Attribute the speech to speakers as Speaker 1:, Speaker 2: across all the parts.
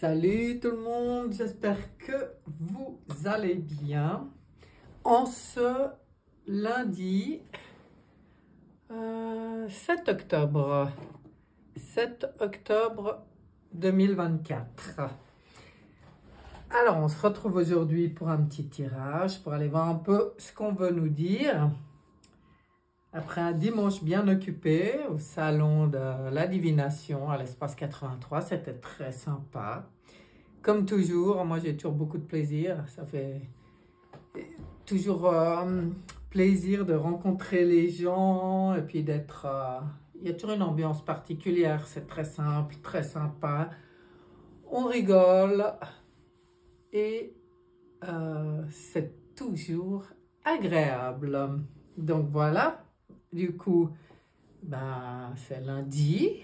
Speaker 1: Salut tout le monde, j'espère que vous allez bien. En ce lundi 7 octobre, 7 octobre 2024. Alors, on se retrouve aujourd'hui pour un petit tirage, pour aller voir un peu ce qu'on veut nous dire. Après un dimanche bien occupé au salon de la divination à l'espace 83, c'était très sympa. Comme toujours, moi j'ai toujours beaucoup de plaisir. Ça fait toujours plaisir de rencontrer les gens et puis d'être... il y a toujours une ambiance particulière, c'est très simple, très sympa. On rigole et c'est toujours agréable. Donc voilà. Du coup, c'est lundi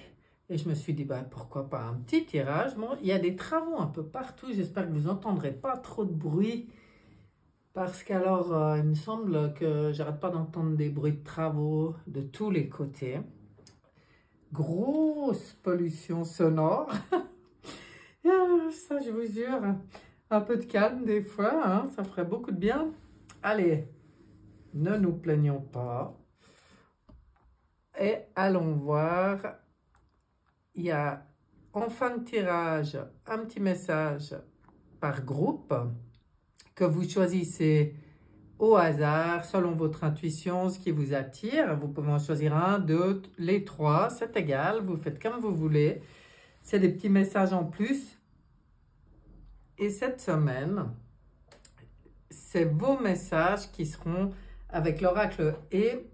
Speaker 1: et je me suis dit, pourquoi pas un petit tirage. Bon, il y a des travaux un peu partout, j'espère que vous n'entendrez pas trop de bruit parce qu'alors, il me semble que j'arrête pas d'entendre des bruits de travaux de tous les côtés. Grosse pollution sonore. Ça, je vous jure, un peu de calme des fois, hein, ça ferait beaucoup de bien. Allez, ne nous plaignons pas. Et allons voir, il y a en fin de tirage un petit message par groupe que vous choisissez au hasard selon votre intuition, ce qui vous attire. Vous pouvez en choisir un, deux, les trois, c'est égal, vous faites comme vous voulez. C'est des petits messages en plus. Et cette semaine, c'est vos messages qui seront avec l'oracle et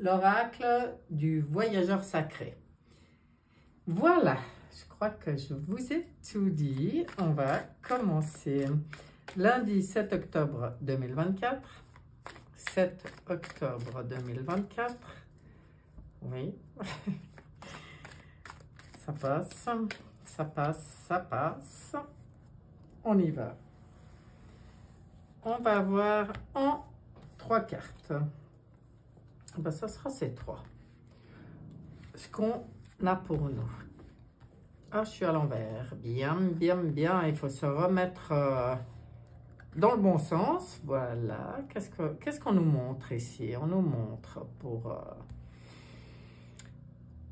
Speaker 1: l'oracle du voyageur sacré. Voilà, je crois que je vous ai tout dit. On va commencer lundi 7 octobre 2024. 7 octobre 2024. Oui. Ça passe, ça passe, ça passe. On y va. On va voir en 3 cartes. Ça sera ces 3. Ce qu'on a pour nous. Ah, je suis à l'envers. Bien, bien, bien. Il faut se remettre dans le bon sens. Voilà. Qu'est-ce qu'on nous montre ici? On nous montre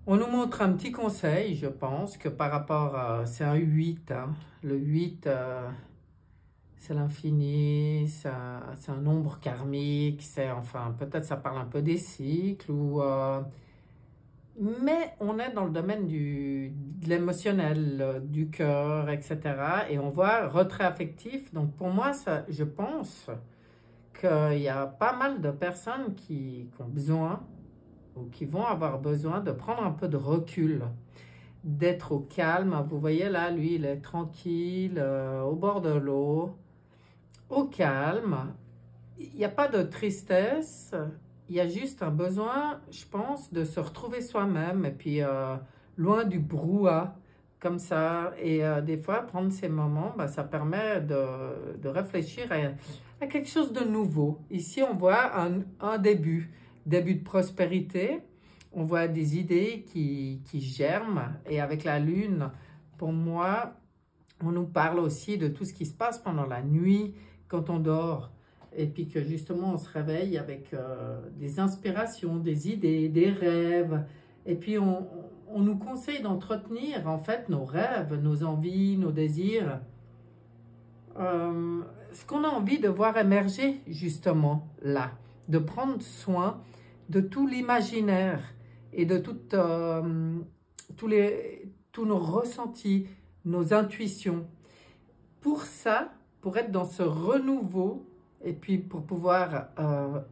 Speaker 1: on nous montre un petit conseil, je pense, que par rapport à... C'est un 8. Hein. Le 8... c'est l'infini, c'est un nombre karmique, enfin, peut-être ça parle un peu des cycles, mais on est dans le domaine de l'émotionnel, du cœur, etc. Et on voit retrait affectif. Donc pour moi, je pense qu'il y a pas mal de personnes qui ont besoin ou qui vont avoir besoin de prendre un peu de recul, d'être au calme. Vous voyez là, lui, il est tranquille, au bord de l'eau, au calme. Il n'y a pas de tristesse, il y a juste un besoin, je pense, de se retrouver soi-même et puis loin du brouhaha, comme ça. Et des fois, prendre ces moments, ça permet de réfléchir à quelque chose de nouveau. Ici, on voit un début de prospérité. On voit des idées qui germent. Et avec la lune, pour moi, on nous parle aussi de tout ce qui se passe pendant la nuit, quand on dort. Et puis que justement, on se réveille avec des inspirations, des idées, des rêves. Et puis, on nous conseille d'entretenir, en fait, nos rêves, nos envies, nos désirs. Ce qu'on a envie de voir émerger, justement, là. De prendre soin de tout l'imaginaire et de tous nos ressentis, nos intuitions. Pour ça, pour être dans ce renouveau, et puis pour pouvoir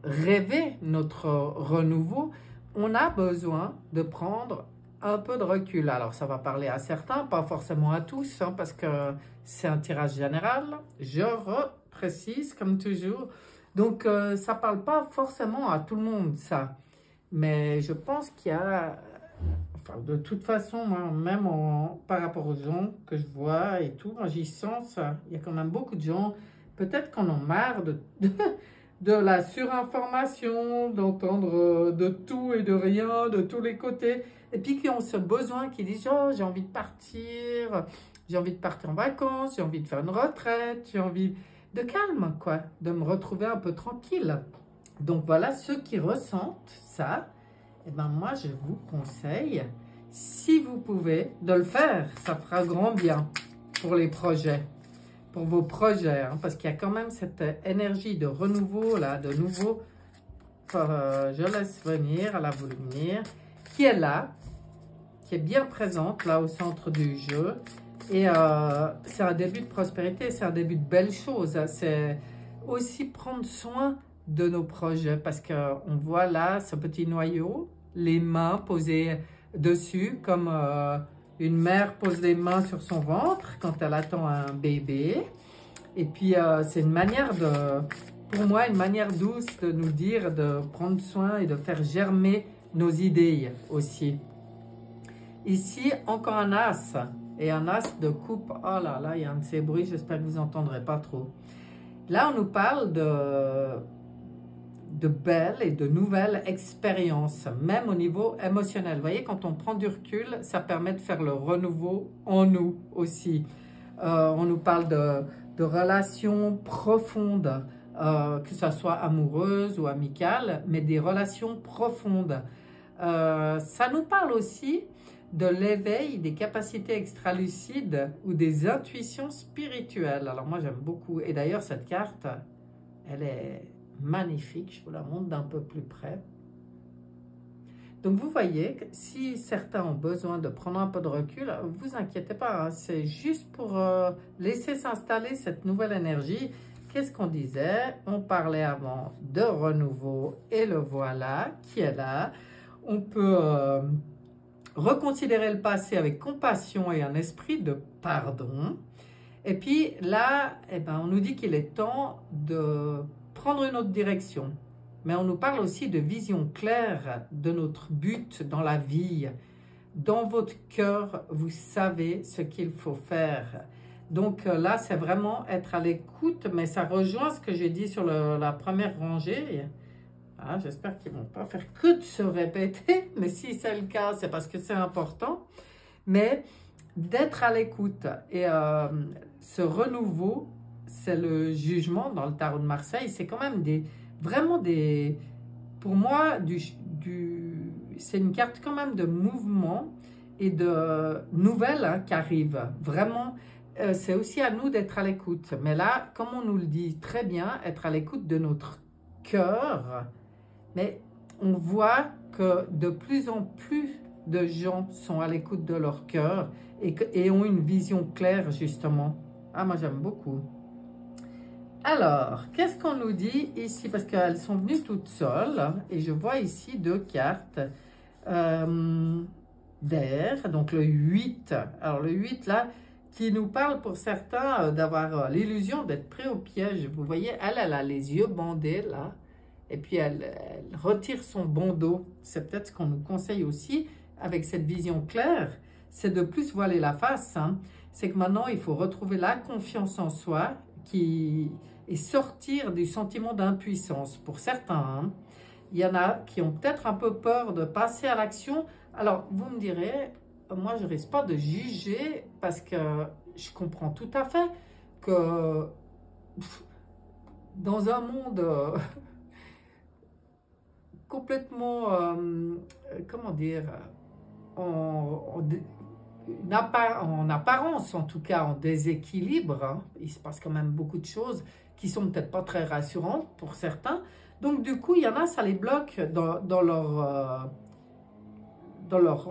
Speaker 1: rêver notre renouveau, on a besoin de prendre un peu de recul. Alors ça va parler à certains, pas forcément à tous, hein, parce que c'est un tirage général, je reprécise comme toujours. Donc ça ne parle pas forcément à tout le monde, ça. Mais je pense qu'il y a... Enfin, de toute façon, moi, même par rapport aux gens que je vois et tout, moi j'y sens ça. Il y a quand même beaucoup de gens, peut-être qu'on en marre de la surinformation, d'entendre de tout et de rien, de tous les côtés, et puis qui ont ce besoin, qui disent « Oh, j'ai envie de partir en vacances, j'ai envie de faire une retraite, j'ai envie de calme, quoi, de me retrouver un peu tranquille. » Donc voilà, ceux qui ressentent ça, eh ben moi je vous conseille, si vous pouvez, de le faire. Ça fera grand bien pour les projets, pour vos projets, hein, parce qu'il y a quand même cette énergie de renouveau, là, de nouveau. Je laisse venir, elle a voulu venir, qui est là, qui est bien présente, là, au centre du jeu. Et c'est un début de prospérité, c'est un début de belles choses. C'est aussi prendre soin de nos projets, parce qu'on voit là ce petit noyau, les mains posées dessus, comme une mère pose les mains sur son ventre quand elle attend un bébé. Et puis c'est une manière pour moi, une manière douce de nous dire de prendre soin et de faire germer nos idées aussi. Ici, encore un as, et un as de coupe. Oh là là, il y a un de ces bruits, j'espère que vous n'entendrez pas trop. Là, on nous parle de belles et de nouvelles expériences, même au niveau émotionnel. Vous voyez, quand on prend du recul, ça permet de faire le renouveau en nous aussi. On nous parle de relations profondes, que ce soit amoureuses ou amicales, mais des relations profondes. Ça nous parle aussi de l'éveil des capacités extralucides ou des intuitions spirituelles. Alors moi, j'aime beaucoup. Et d'ailleurs, cette carte, elle est magnifique. Je vous la montre d'un peu plus près. Donc, vous voyez, que si certains ont besoin de prendre un peu de recul, vous inquiétez pas, hein, c'est juste pour laisser s'installer cette nouvelle énergie. Qu'est-ce qu'on disait? On parlait avant de renouveau et le voilà qui est là. On peut reconsidérer le passé avec compassion et un esprit de pardon. Et puis là, eh ben, on nous dit qu'il est temps de prendre une autre direction. Mais on nous parle aussi de vision claire de notre but dans la vie. Dans votre cœur, vous savez ce qu'il faut faire. Donc là, c'est vraiment être à l'écoute, mais ça rejoint ce que j'ai dit sur la première rangée. Ah, j'espère qu'ils ne vont pas faire que de se répéter, mais si c'est le cas, c'est parce que c'est important. Mais d'être à l'écoute. Et ce renouveau, c'est le jugement dans le tarot de Marseille. C'est quand même vraiment des... Pour moi, c'est une carte quand même de mouvement et de nouvelles, hein, qui arrivent. Vraiment, c'est aussi à nous d'être à l'écoute. Mais là, comme on nous le dit très bien, être à l'écoute de notre cœur. Mais on voit que de plus en plus de gens sont à l'écoute de leur cœur et ont une vision claire, justement. Ah, moi, j'aime beaucoup. Alors, qu'est-ce qu'on nous dit ici? Parce qu'elles sont venues toutes seules. Et je vois ici deux cartes d'air. Donc, le 8. Alors, le 8, là, qui nous parle pour certains d'avoir l'illusion d'être pris au piège. Vous voyez, elle a les yeux bandés, là. Et puis, elle retire son bandeau. C'est peut-être ce qu'on nous conseille aussi, avec cette vision claire, c'est de plus voiler la face. Hein. C'est que maintenant, il faut retrouver la confiance en soi et sortir du sentiment d'impuissance. Pour certains, hein, il y en a qui ont peut-être un peu peur de passer à l'action. Alors, vous me direz, moi, je ne risque pas de juger parce que je comprends tout à fait que dans un monde... complètement, comment dire, en apparence, en tout cas en déséquilibre, hein. Il se passe quand même beaucoup de choses qui sont peut-être pas très rassurantes pour certains. Donc du coup, il y en a, ça les bloque dans leur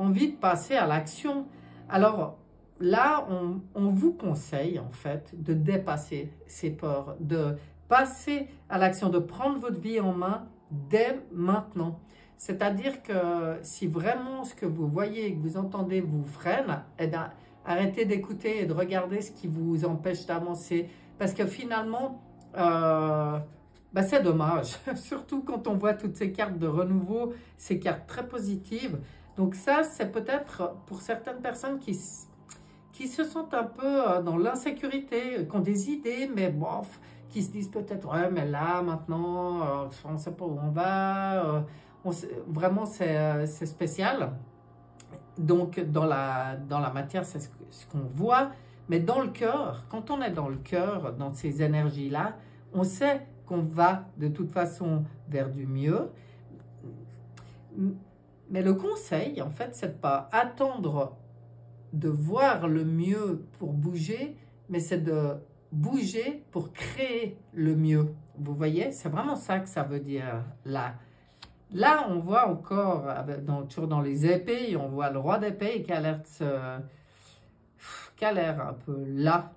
Speaker 1: envie de passer à l'action. Alors là, on vous conseille en fait de dépasser ces peurs, de passer à l'action, de prendre votre vie en main dès maintenant. C'est-à-dire que si vraiment ce que vous voyez et que vous entendez vous freine, eh bien, arrêtez d'écouter et de regarder ce qui vous empêche d'avancer. Parce que finalement, c'est dommage. Surtout quand on voit toutes ces cartes de renouveau, ces cartes très positives. Donc ça, c'est peut-être pour certaines personnes qui se sentent un peu dans l'insécurité, qui ont des idées, mais bof, qui se disent peut-être, ouais, mais là, maintenant, on ne sait pas où on va, vraiment, c'est spécial. Donc, dans la matière, c'est ce qu'on voit, mais dans le cœur, quand on est dans le cœur, dans ces énergies-là, on sait qu'on va de toute façon vers du mieux. Mais le conseil, en fait, c'est de ne pas attendre de voir le mieux pour bouger, mais c'est de bouger pour créer le mieux. Vous voyez, c'est vraiment ça que ça veut dire là. Là, on voit encore, toujours dans les épées, on voit le roi d'épée qui a l'air un peu là.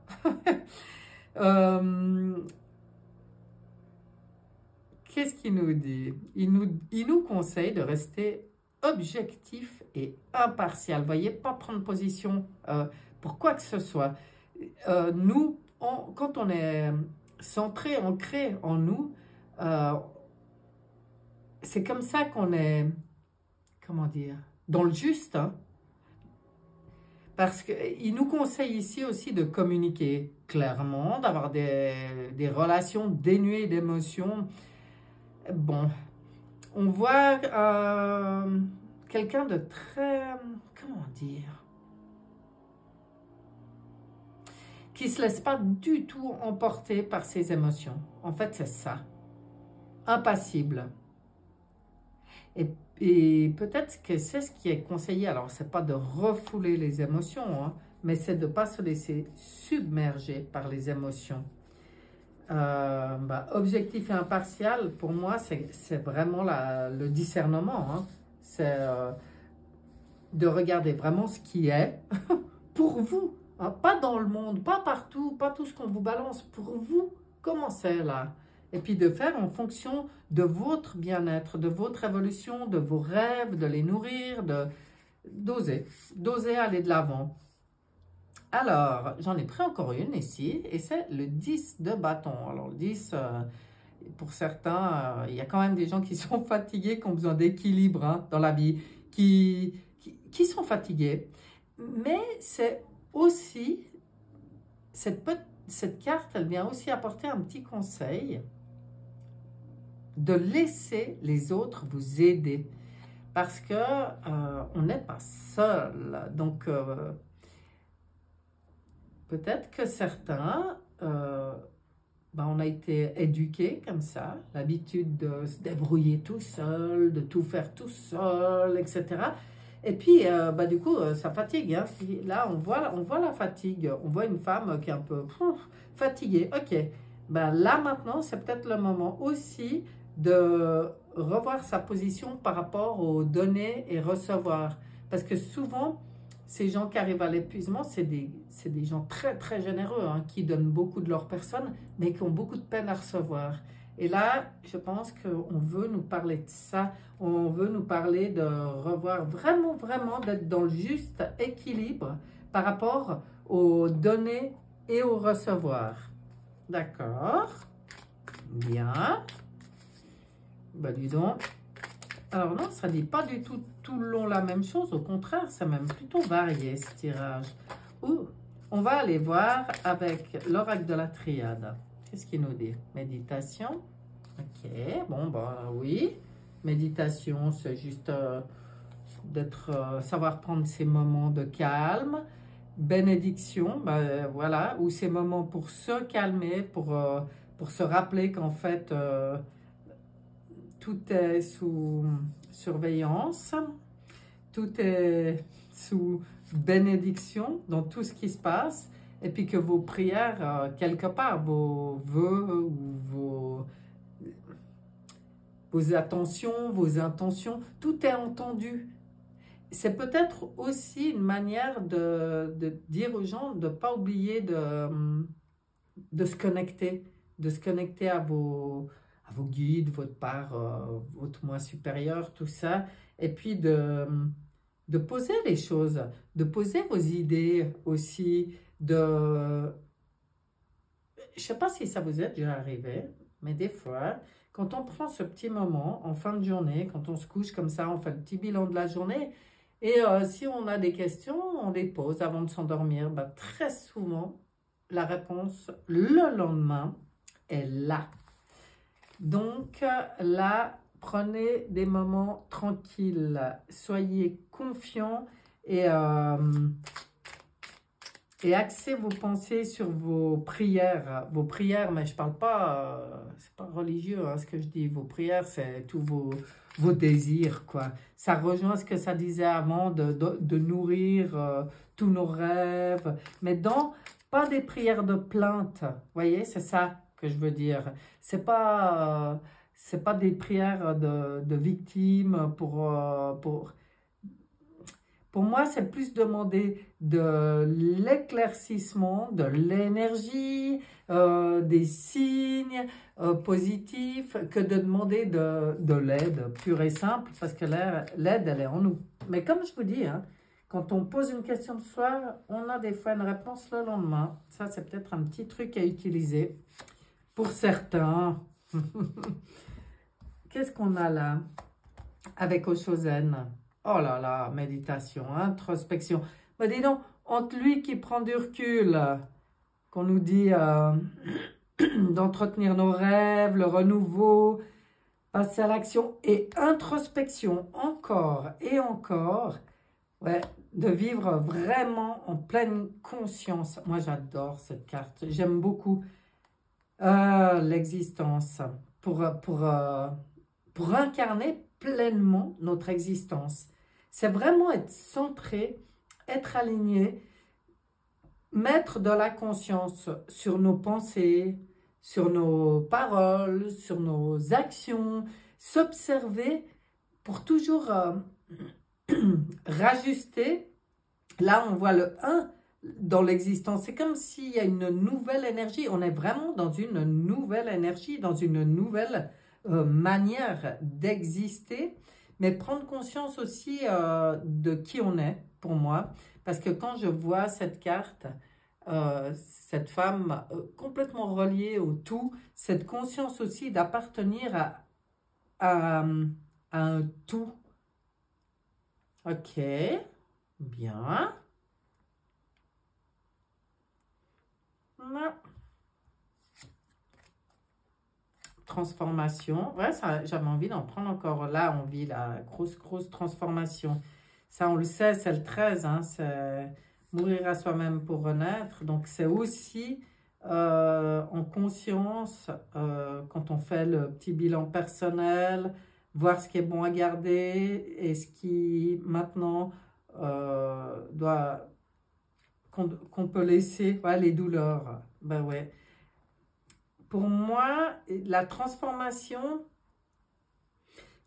Speaker 1: Qu'est-ce qu'il nous dit? Il nous conseille de rester objectif et impartial. Vous voyez, pas prendre position pour quoi que ce soit. Nous, quand on est centré, ancré en nous, c'est comme ça qu'on est, comment dire, dans le juste. Hein? Parce qu'il nous conseille ici aussi de communiquer clairement, d'avoir des relations dénuées d'émotions. Bon, on voit quelqu'un de très, comment dire, qui ne se laisse pas du tout emporter par ses émotions. En fait, c'est ça. Impassible. Et peut-être que c'est ce qui est conseillé. Alors, ce n'est pas de refouler les émotions, hein, mais c'est de ne pas se laisser submerger par les émotions. Objectif et impartial, pour moi, c'est vraiment le discernement. Hein. C'est de regarder vraiment ce qui est pour vous. Hein, pas dans le monde, pas partout, pas tout ce qu'on vous balance. Pour vous, comment c'est là? Et puis de faire en fonction de votre bien-être, de votre évolution, de vos rêves, de les nourrir, d'oser aller de l'avant. Alors, j'en ai pris encore une ici, et c'est le 10 de bâton. Alors, le 10, pour certains, il y a quand même des gens qui sont fatigués, qui ont besoin d'équilibre hein, dans la vie, qui sont fatigués. Mais c'est aussi, cette carte, elle vient aussi apporter un petit conseil de laisser les autres vous aider. Parce que on n'est pas seul. Donc, peut-être que certains, on a été éduqués comme ça, l'habitude de se débrouiller tout seul, de tout faire tout seul, etc. Et puis, du coup, ça fatigue. Hein. Là, on voit la fatigue. On voit une femme qui est un peu fatiguée. Ok, là maintenant, c'est peut-être le moment aussi de revoir sa position par rapport aux donner et recevoir. Parce que souvent, ces gens qui arrivent à l'épuisement, c'est des gens très, très généreux, hein, qui donnent beaucoup de leur personne, mais qui ont beaucoup de peine à recevoir. Et là, je pense qu'on veut nous parler de ça. On veut nous parler de revoir vraiment, vraiment, d'être dans le juste équilibre par rapport au donner et au recevoir. D'accord? Bien. Dis donc. Alors non, ça ne dit pas du tout le long la même chose. Au contraire, c'est même plutôt varié ce tirage. On va aller voir avec l'oracle de la triade. Qu'est-ce qu'il nous dit? Méditation. Ok, oui. Méditation, c'est juste savoir prendre ces moments de calme. Bénédiction, voilà, ou ces moments pour se calmer, pour se rappeler qu'en fait, tout est sous surveillance, tout est sous bénédiction dans tout ce qui se passe, et puis que vos prières, quelque part, vos vœux ou vos attentions, vos intentions, tout est entendu. C'est peut-être aussi une manière de dire aux gens de ne pas oublier de se connecter à vos guides, votre part, votre moi supérieur, tout ça, et puis de poser les choses, de poser vos idées aussi, je ne sais pas si ça vous est déjà arrivé, mais des fois, quand on prend ce petit moment en fin de journée, quand on se couche comme ça, on fait le petit bilan de la journée, et si on a des questions, on les pose avant de s'endormir. Très souvent, la réponse le lendemain est là. Donc là, prenez des moments tranquilles, soyez confiants et axez vos pensées sur vos prières. Vos prières, mais je ne parle pas, c'est pas religieux hein, ce que je dis. Vos prières, c'est tous vos désirs, quoi. Ça rejoint ce que ça disait avant de nourrir tous nos rêves. Mais pas des prières de plainte, vous voyez, c'est ça que je veux dire. C'est pas des prières de victimes pour moi, c'est plus demander de l'éclaircissement, de l'énergie, des signes positifs, que de demander de l'aide pure et simple, parce que l'aide, elle est en nous. Mais comme je vous dis, hein, quand on pose une question de soi, on a des fois une réponse le lendemain. Ça, c'est peut-être un petit truc à utiliser pour certains. Qu'est-ce qu'on a là avec Oshozen? Oh là là, méditation, introspection. Mais dis donc, entre lui qui prend du recul, qu'on nous dit d'entretenir nos rêves, le renouveau, passer à l'action et introspection encore et encore, ouais, de vivre vraiment en pleine conscience. Moi, j'adore cette carte. J'aime beaucoup l'existence pour incarner pleinement notre existence. C'est vraiment être centré, être aligné, mettre de la conscience sur nos pensées, sur nos paroles, sur nos actions, s'observer pour toujours rajuster. Là, on voit le 1 dans l'existence. C'est comme s'il y a une nouvelle énergie. On est vraiment dans une nouvelle énergie, dans une nouvelle manière d'exister. Mais prendre conscience aussi de qui on est, pour moi. Parce que quand je vois cette carte, cette femme complètement reliée au tout, cette conscience aussi d'appartenir à un tout. Ok, bien. Transformation. Ouais, j'avais envie d'en prendre encore. Là, on vit la grosse transformation. Ça, on le sait, c'est le 13. Hein, c'est mourir à soi-même pour renaître. Donc, c'est aussi en conscience, quand on fait le petit bilan personnel, voir ce qui est bon à garder et ce qui, maintenant, qu'on peut laisser. Ouais, les douleurs. Ben ouais. Pour moi, la transformation,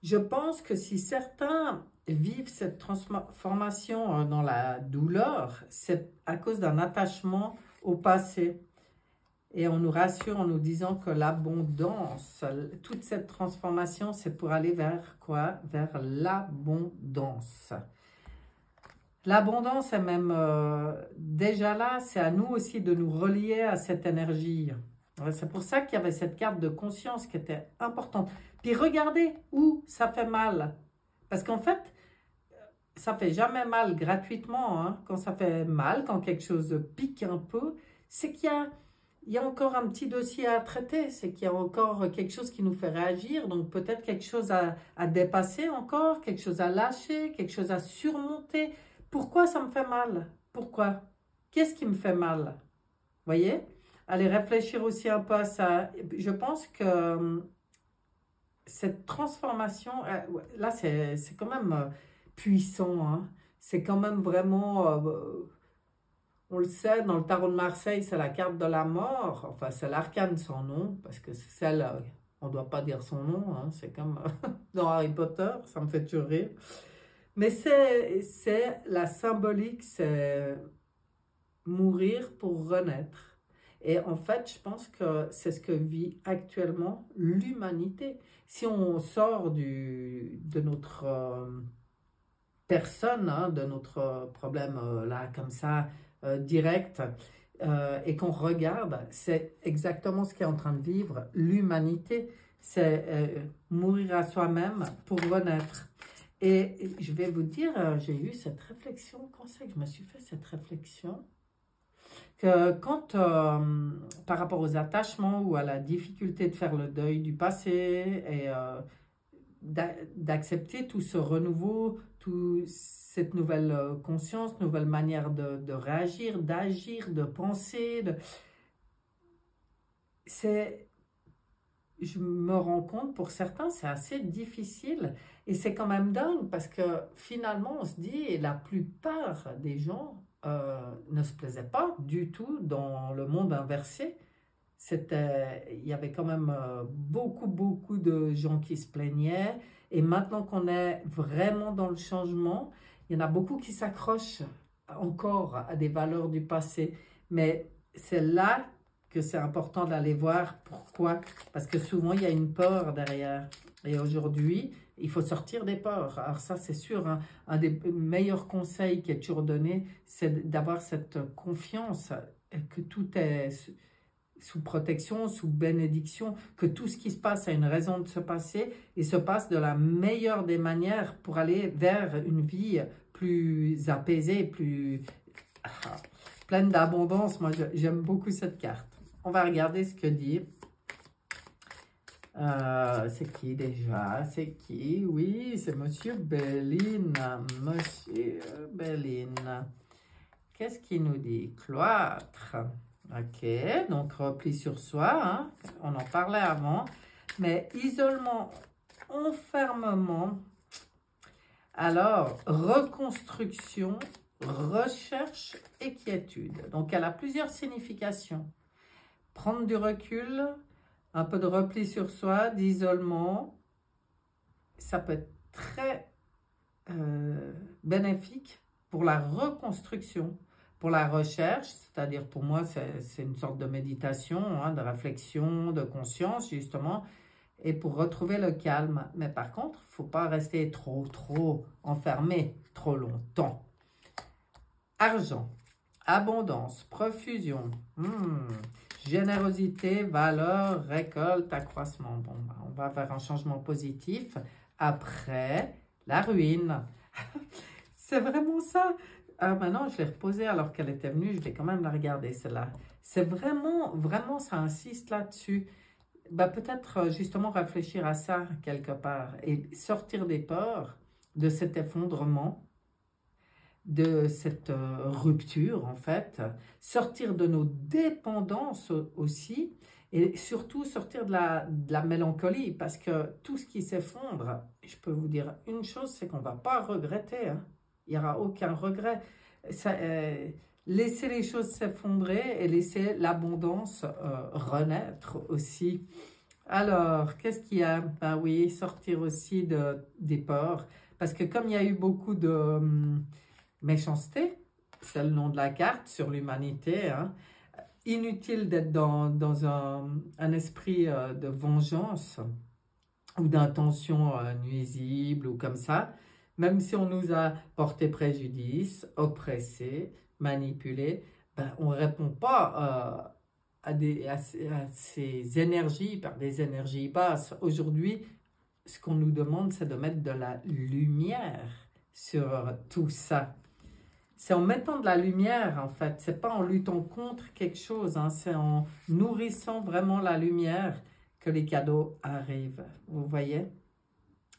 Speaker 1: je pense que si certains vivent cette transformation dans la douleur, c'est à cause d'un attachement au passé. Et on nous rassure en nous disant que l'abondance, toute cette transformation, c'est pour aller vers quoi? Vers l'abondance. L'abondance est même déjà là, c'est à nous aussi de nous relier à cette énergie. C'est pour ça qu'il y avait cette carte de conscience qui était importante. Puis regardez où ça fait mal. Parce qu'en fait, ça fait jamais mal gratuitement. Hein. Quand ça fait mal, quand quelque chose pique un peu, c'est qu'il y a encore un petit dossier à traiter. C'est qu'il y a encore quelque chose qui nous fait réagir. Donc peut-être quelque chose à dépasser encore, quelque chose à lâcher, quelque chose à surmonter. Pourquoi ça me fait mal? Pourquoi? Qu'est-ce qui me fait mal? Voyez? Allez réfléchir aussi un peu à ça. Je pense que cette transformation, là, c'est quand même puissant. Hein. C'est quand même vraiment, on le sait, dans le tarot de Marseille, c'est la carte de la mort. Enfin, c'est l'arcane sans nom, parce que c'est celle, on ne doit pas dire son nom. Hein. C'est comme dans Harry Potter, ça me fait toujours rire. Mais c'est la symbolique, c'est mourir pour renaître. Et en fait, je pense que c'est ce que vit actuellement l'humanité. Si on sort de notre personne, hein, de notre problème là, comme ça, direct, et qu'on regarde, c'est exactement ce qu'est en train de vivre l'humanité. C'est mourir à soi-même pour renaître. Et je vais vous dire, j'ai eu cette réflexion, quand c'est que je me suis fait cette réflexion? que quand, par rapport aux attachements ou à la difficulté de faire le deuil du passé et d'accepter tout ce renouveau, toute cette nouvelle conscience, nouvelle manière de réagir, d'agir, de penser, je me rends compte, pour certains, c'est assez difficile et c'est quand même dingue parce que finalement, on se dit, et la plupart des gens ne se plaisaient pas du tout dans le monde inversé. Il y avait quand même beaucoup de gens qui se plaignaient. Et maintenant qu'on est vraiment dans le changement, il y en a beaucoup qui s'accrochent encore à des valeurs du passé. Mais c'est là que c'est important d'aller voir pourquoi. Parce que souvent, il y a une peur derrière. Et aujourd'hui, il faut sortir des peurs. Alors ça, c'est sûr, hein, un des meilleurs conseils qui est toujours donné, c'est d'avoir cette confiance que tout est sous protection, sous bénédiction, que tout ce qui se passe a une raison de se passer et se passe de la meilleure des manières pour aller vers une vie plus apaisée, plus pleine d'abondance. Moi, j'aime beaucoup cette carte. On va regarder ce que dit. C'est qui déjà? C'est qui? Oui, c'est Monsieur Béline. Monsieur Béline. Qu'est-ce qu'il nous dit? Cloître. Ok, donc repli sur soi, hein, on en parlait avant, mais isolement, enfermement, alors reconstruction, recherche et quiétude. Donc elle a plusieurs significations. Prendre du recul, un peu de repli sur soi, d'isolement, ça peut être très bénéfique pour la reconstruction. Pour la recherche, c'est-à-dire pour moi, c'est une sorte de méditation, hein, de réflexion, de conscience, justement, et pour retrouver le calme. Mais par contre, il ne faut pas rester trop enfermé trop longtemps. Argent, abondance, profusion, générosité, valeur, récolte, accroissement. Bon, on va vers un changement positif. Après, la ruine. C'est vraiment ça. Ah, maintenant, je l'ai reposée alors qu'elle était venue. Je vais quand même la regarder, celle-là. C'est vraiment, ça insiste là-dessus. Bah, peut-être justement réfléchir à ça quelque part et sortir des peurs, de cet effondrement, de cette rupture, en fait. Sortir de nos dépendances aussi et surtout sortir de la mélancolie parce que tout ce qui s'effondre, je peux vous dire une chose, c'est qu'on ne va pas regretter, hein. Il n'y aura aucun regret. Laisser les choses s'effondrer et laisser l'abondance renaître aussi. Alors, qu'est-ce qu'il y a? Ben oui, sortir aussi des peurs. Parce que comme il y a eu beaucoup de méchanceté, c'est le nom de la carte sur l'humanité, hein, inutile d'être dans un esprit de vengeance ou d'intention nuisible ou comme ça. Même si on nous a porté préjudice, oppressé, manipulé, ben, on ne répond pas à ces énergies par des énergies basses. Aujourd'hui, ce qu'on nous demande, c'est de mettre de la lumière sur tout ça. C'est en mettant de la lumière, en fait. C'est pas en luttant contre quelque chose, hein. C'est en nourrissant vraiment la lumière que les cadeaux arrivent. Vous voyez?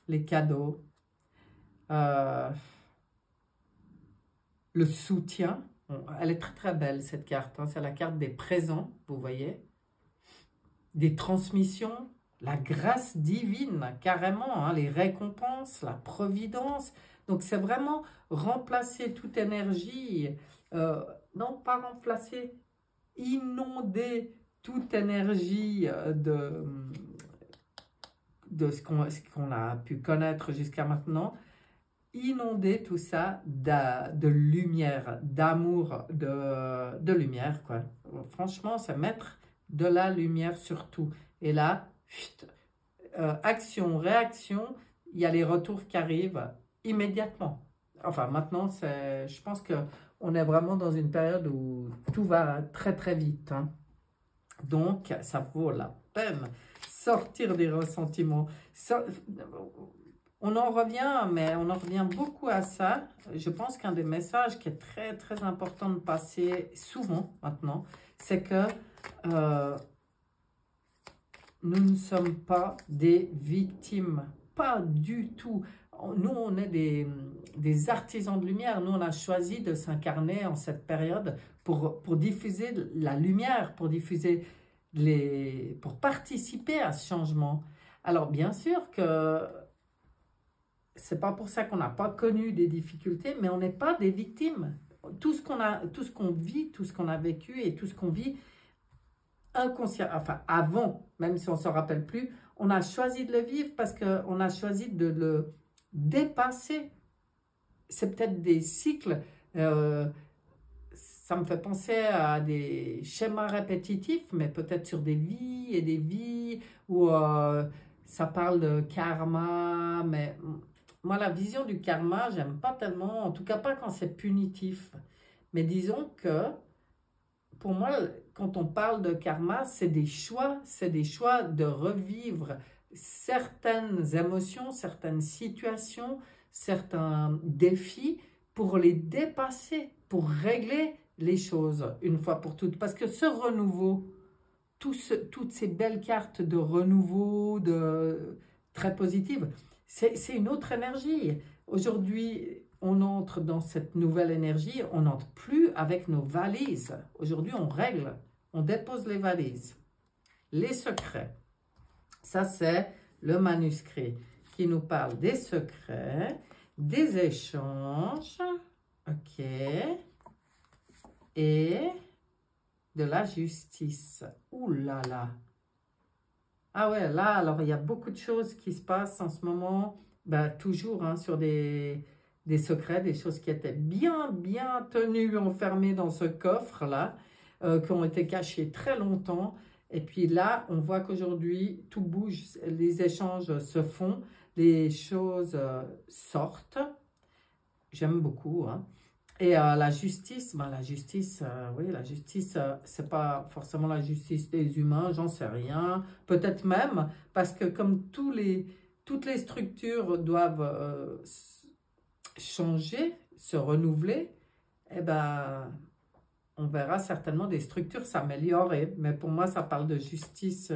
Speaker 1: Les cadeaux. Le soutien, elle est très belle cette carte, hein, c'est la carte des présents, vous voyez, des transmissions, la grâce divine, carrément, hein, les récompenses, la providence. Donc c'est vraiment remplacer toute énergie, non pas remplacer, inonder toute énergie de ce qu'on a pu connaître jusqu'à maintenant, inonder tout ça de lumière, d'amour, de lumière, quoi. Franchement, c'est mettre de la lumière sur tout. Et là, action, réaction, il y a les retours qui arrivent immédiatement. Enfin, maintenant, je pense qu'on est vraiment dans une période où tout va très vite, hein. Donc, ça vaut la peine. Sortir des ressentiments. On en revient, mais on en revient beaucoup à ça. Je pense qu'un des messages qui est très, très important de passer souvent maintenant, c'est que nous ne sommes pas des victimes. Pas du tout. Nous, on est des artisans de lumière. Nous, on a choisi de s'incarner en cette période pour diffuser la lumière, pour participer à ce changement. Alors, bien sûr que c'est pas pour ça qu'on n'a pas connu des difficultés, mais on n'est pas des victimes. Tout ce qu'on vit, tout ce qu'on a vécu et tout ce qu'on vit inconscient, enfin avant, même si on ne se rappelle plus, on a choisi de le vivre parce qu'on a choisi de le dépasser. C'est peut-être des cycles, ça me fait penser à des schémas répétitifs, mais peut-être sur des vies et des vies, où ça parle de karma, mais moi la vision du karma, j'aime pas tellement, en tout cas pas quand c'est punitif. Mais disons que pour moi, quand on parle de karma, c'est des choix de revivre certaines émotions, certaines situations, certains défis pour les dépasser, pour régler les choses une fois pour toutes. Parce que ce renouveau, toutes ces belles cartes de renouveau, très positives, c'est une autre énergie. Aujourd'hui, on entre dans cette nouvelle énergie, on n'entre plus avec nos valises. Aujourd'hui, on règle, on dépose les valises. Les secrets, ça c'est le manuscrit qui nous parle des secrets, des échanges, ok, et de la justice. Ouh là là. Ah ouais, là, alors il y a beaucoup de choses qui se passent en ce moment, ben, toujours hein, sur des secrets, des choses qui étaient bien tenues, enfermées dans ce coffre-là, qui ont été cachées très longtemps. Et puis là, on voit qu'aujourd'hui, tout bouge, les échanges se font, les choses sortent. J'aime beaucoup, hein. Et la justice, ben, oui, la justice, c'est pas forcément la justice des humains, j'en sais rien. Peut-être même, parce que comme toutes les structures doivent changer, se renouveler, eh ben, on verra certainement des structures s'améliorer. Mais pour moi, ça parle de justice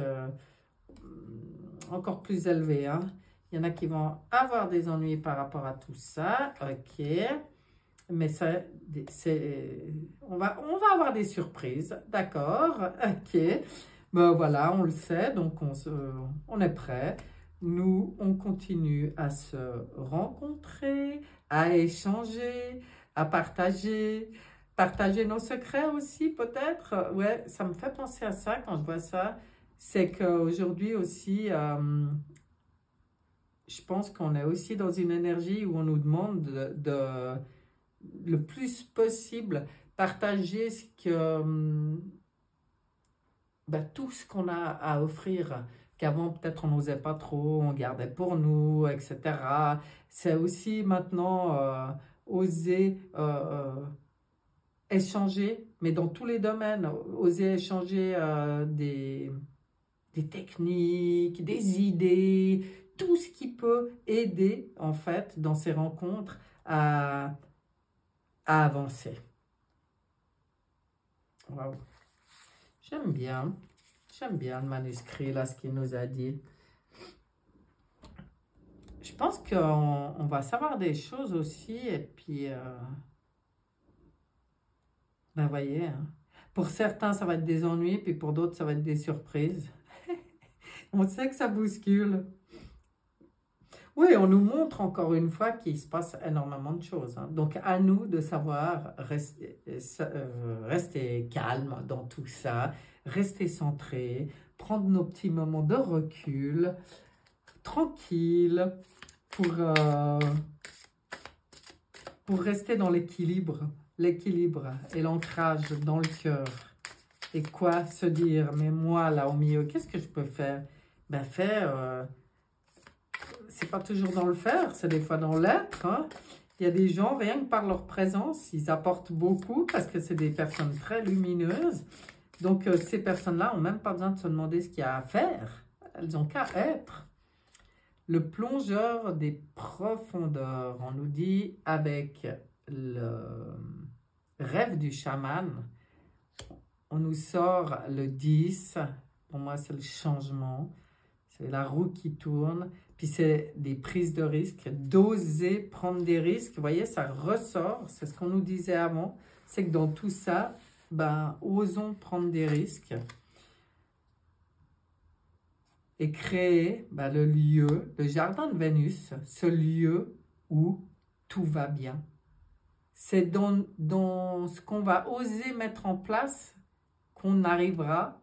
Speaker 1: encore plus élevée, hein. Il y en a qui vont avoir des ennuis par rapport à tout ça, ok. Mais on va avoir des surprises, d'accord, ok. Ben voilà, on le sait, donc on est prêt. Nous, on continue à se rencontrer, à échanger, à partager nos secrets aussi peut-être. Ouais, ça me fait penser à ça quand je vois ça. C'est qu'aujourd'hui aussi, je pense qu'on est aussi dans une énergie où on nous demande de le plus possible partager tout ce qu'on a à offrir, qu'avant peut-être on n'osait pas trop, on gardait pour nous, etc. C'est aussi maintenant oser échanger, mais dans tous les domaines, oser échanger des techniques, des idées, tout ce qui peut aider en fait dans ces rencontres à avancer. Wow. J'aime bien le manuscrit, là, ce qu'il nous a dit. Je pense qu'on va savoir des choses aussi, et puis, ben voyez, hein, pour certains, ça va être des ennuis, puis pour d'autres, ça va être des surprises. On sait que ça bouscule. Oui, on nous montre encore une fois qu'il se passe énormément de choses, hein. Donc, à nous de savoir rester calme dans tout ça, rester centré, prendre nos petits moments de recul, tranquille, pour rester dans l'équilibre et l'ancrage dans le cœur. Et quoi se dire, mais moi, là, au milieu, qu'est-ce que je peux faire? Ben, faire... c'est pas toujours dans le faire, c'est des fois dans l'être, hein. Il y a des gens, rien que par leur présence, ils apportent beaucoup parce que c'est des personnes très lumineuses. Donc, ces personnes-là n'ont même pas besoin de se demander ce qu'il y a à faire. Elles n'ont qu'à être. le plongeur des profondeurs. On nous dit avec le rêve du chaman, on nous sort le 10. Pour moi, c'est le changement. C'est la roue qui tourne. Puis c'est des prises de risques. D'oser prendre des risques. Vous voyez, ça ressort. C'est ce qu'on nous disait avant. C'est que dans tout ça, ben, osons prendre des risques. Et créer ben, le lieu, le jardin de Vénus, ce lieu où tout va bien. C'est dans ce qu'on va oser mettre en place qu'on arrivera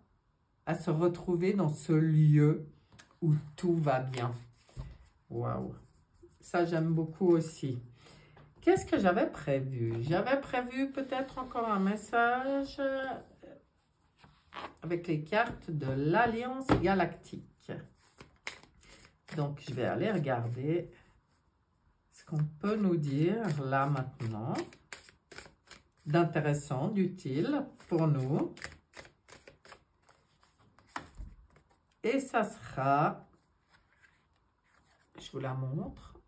Speaker 1: à se retrouver dans ce lieu où tout va bien. Waouh! Ça, j'aime beaucoup aussi. Qu'est-ce que j'avais prévu? J'avais prévu peut-être encore un message avec les cartes de l'Alliance Galactique. Donc, je vais aller regarder ce qu'on peut nous dire là maintenant d'intéressant, d'utile pour nous. Et ça sera, je vous la montre,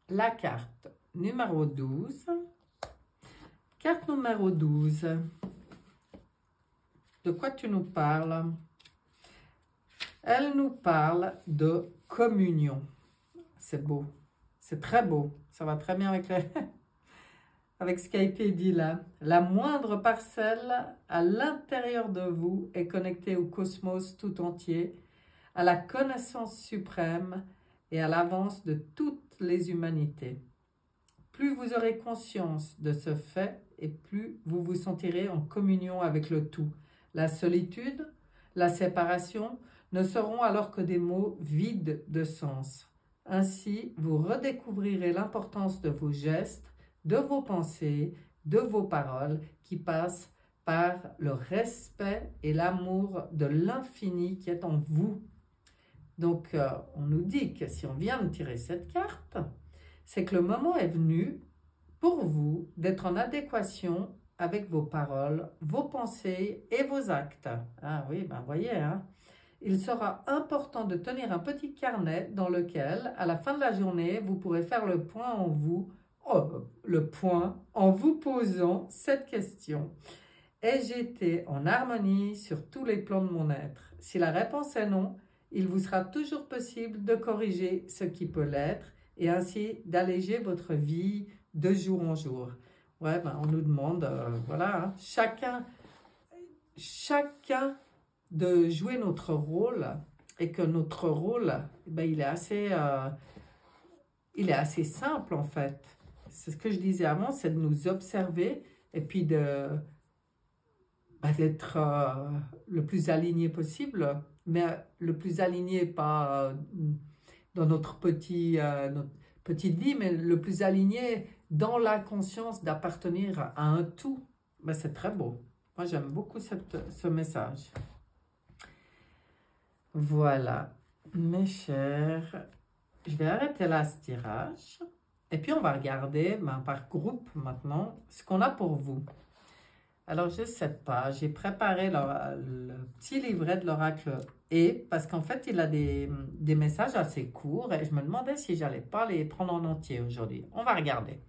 Speaker 1: la carte numéro 12. Carte numéro 12. De quoi tu nous parles? Elle nous parle de communion. C'est beau. C'est très beau. Ça va très bien avec, avec ce qui a été dit là. La moindre parcelle à l'intérieur de vous est connectée au cosmos tout entier, à la connaissance suprême et à l'avance de toutes les humanités. Plus vous aurez conscience de ce fait et plus vous vous sentirez en communion avec le tout. La solitude, la séparation ne seront alors que des mots vides de sens. Ainsi, vous redécouvrirez l'importance de vos gestes, de vos pensées, de vos paroles qui passent par le respect et l'amour de l'infini qui est en vous. Donc, on nous dit que si on vient de tirer cette carte, c'est que le moment est venu pour vous d'être en adéquation avec vos paroles, vos pensées et vos actes. Ah oui, ben voyez, hein. Il sera important de tenir un petit carnet dans lequel, à la fin de la journée, vous pourrez faire le point en vous posant cette question. Ai-je été en harmonie sur tous les plans de mon être? Si la réponse est non, il vous sera toujours possible de corriger ce qui peut l'être et ainsi d'alléger votre vie de jour en jour. Ouais, ben on nous demande, voilà, hein, chacun de jouer notre rôle et que notre rôle, ben, il est assez simple en fait. C'est ce que je disais avant, c'est de nous observer et puis d'être le plus aligné possible, mais le plus aligné pas dans notre petite vie, mais le plus aligné dans la conscience d'appartenir à un tout. Ben, c'est très beau. Moi, j'aime beaucoup ce message. Voilà, mes chers, je vais arrêter là ce tirage. Et puis, on va regarder par groupe maintenant ce qu'on a pour vous. Alors, je ne sais pas, j'ai préparé le petit livret de l'oracle et parce qu'en fait, il a des messages assez courts et je me demandais si j'allais pas les prendre en entier aujourd'hui. On va regarder.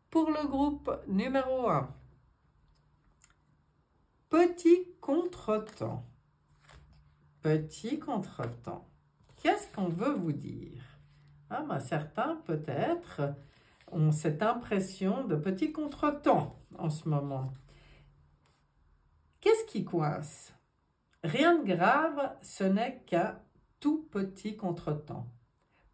Speaker 1: Pour le groupe numéro 1, petit contretemps. Petit contretemps. Qu'est-ce qu'on veut vous dire? Ah, ben, certains, peut-être, ont cette impression de petit contretemps en ce moment. Qu'est-ce qui coince? Rien de grave, ce n'est qu'un tout petit contretemps.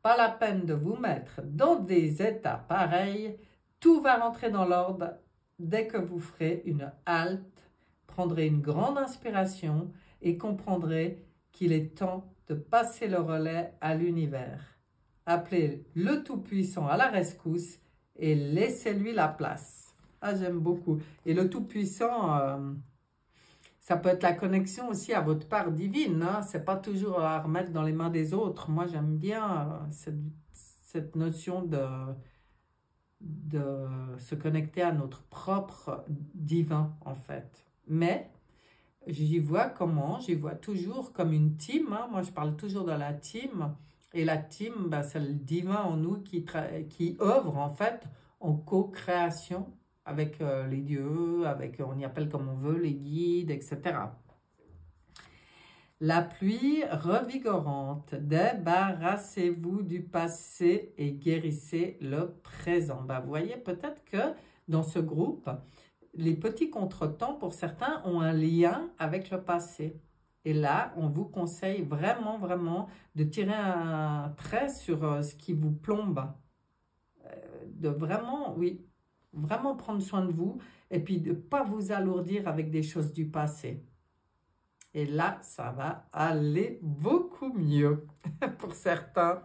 Speaker 1: Pas la peine de vous mettre dans des états pareils, tout va rentrer dans l'ordre dès que vous ferez une halte, prendrez une grande inspiration et comprendrez qu'il est temps de passer le relais à l'univers. Appelez le Tout-Puissant à la rescousse et laissez-lui la place. Ah, j'aime beaucoup. Et le Tout-Puissant, ça peut être la connexion aussi à votre part divine. Hein? Ce n'est pas toujours à remettre dans les mains des autres. Moi, j'aime bien cette notion de se connecter à notre propre divin, en fait. Mais J'y vois comment? J'y vois toujours comme une team, hein. Moi, je parle toujours de la team. Et la team, ben, c'est le divin en nous qui œuvre en fait en co-création avec les dieux, avec, on y appelle comme on veut, les guides, etc. La pluie revigorante, débarrassez-vous du passé et guérissez le présent. Ben, vous voyez peut-être que dans ce groupe, les petits contretemps, pour certains, ont un lien avec le passé. Et là, on vous conseille vraiment, vraiment de tirer un trait sur ce qui vous plombe. De vraiment, oui, vraiment prendre soin de vous et puis de ne pas vous alourdir avec des choses du passé. Et là, ça va aller beaucoup mieux pour certains.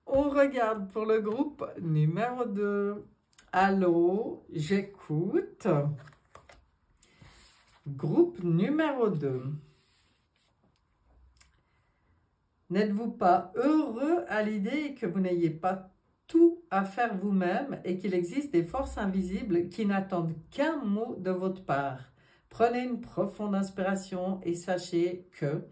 Speaker 1: On regarde pour le groupe numéro 2. Allô, j'écoute. Groupe numéro 2. N'êtes-vous pas heureux à l'idée que vous n'ayez pas tout à faire vous-même et qu'il existe des forces invisibles qui n'attendent qu'un mot de votre part? Prenez une profonde inspiration et sachez que,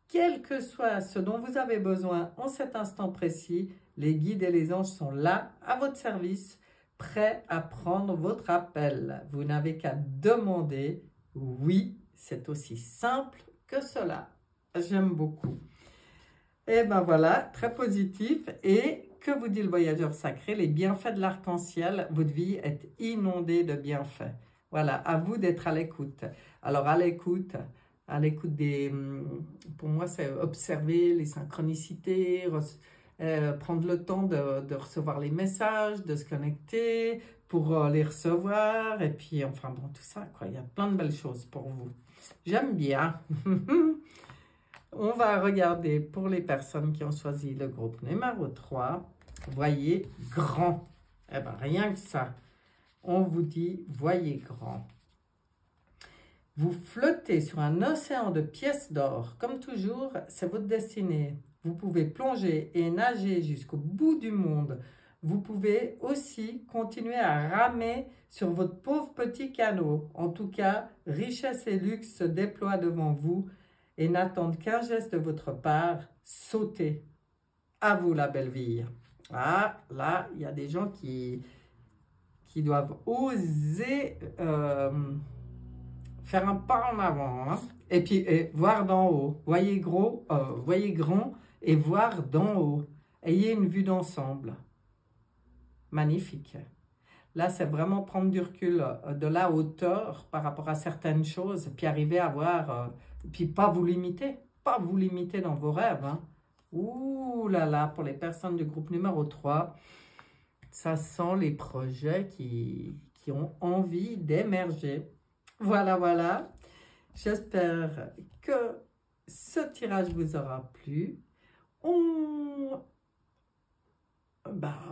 Speaker 1: quel que soit ce dont vous avez besoin en cet instant précis, les guides et les anges sont là, à votre service, prêts à prendre votre appel. Vous n'avez qu'à demander. Oui, c'est aussi simple que cela. J'aime beaucoup. Et ben voilà, très positif. Et que vous dit le voyageur sacré? Les bienfaits de l'arc-en-ciel, votre vie est inondée de bienfaits. Voilà, à vous d'être à l'écoute. Alors à l'écoute des... Pour moi, c'est observer les synchronicités, prendre le temps de recevoir les messages, de se connecter pour les recevoir. Et puis, enfin bon, tout ça, quoi. Il y a plein de belles choses pour vous. J'aime bien. On va regarder pour les personnes qui ont choisi le groupe numéro 3. Voyez grand. Eh bien, rien que ça. On vous dit, voyez grand. Vous flottez sur un océan de pièces d'or. Comme toujours, c'est votre destinée. Vous pouvez plonger et nager jusqu'au bout du monde. Vous pouvez aussi continuer à ramer sur votre pauvre petit canot. En tout cas, richesse et luxe se déploient devant vous et n'attendent qu'un geste de votre part. Sautez. À vous la belle vie. Ah, là, il y a des gens qui doivent oser faire un pas en avant, hein. Et puis voir d'en haut. Voyez voyez grand et voir d'en haut. Ayez une vue d'ensemble. Magnifique. Là, c'est vraiment prendre du recul, de la hauteur par rapport à certaines choses, puis arriver à voir, puis pas vous limiter dans vos rêves, hein. Ouh là là, pour les personnes du groupe numéro 3, ça sent les projets qui ont envie d'émerger. Voilà, voilà. J'espère que ce tirage vous aura plu.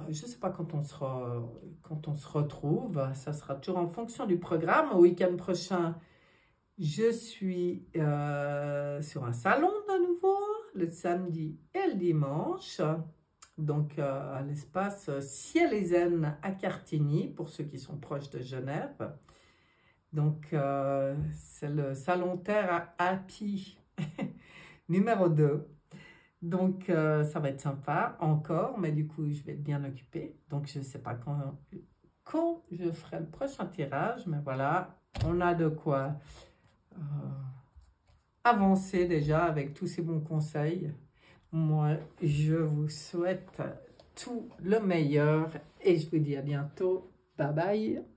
Speaker 1: Je ne sais pas quand on se retrouve. Ça sera toujours en fonction du programme. Au week-end prochain, je suis sur un salon de nouveau, le samedi et le dimanche. Donc, à l'espace Ciel et Zen à Cartigny, pour ceux qui sont proches de Genève. Donc, c'est le salon Terre à Happy numéro 2. Donc, ça va être sympa encore, mais du coup, je vais être bien occupée. Donc, je ne sais pas quand je ferai le prochain tirage, mais voilà, on a de quoi avancer déjà avec tous ces bons conseils. Moi, je vous souhaite tout le meilleur et je vous dis à bientôt. Bye bye.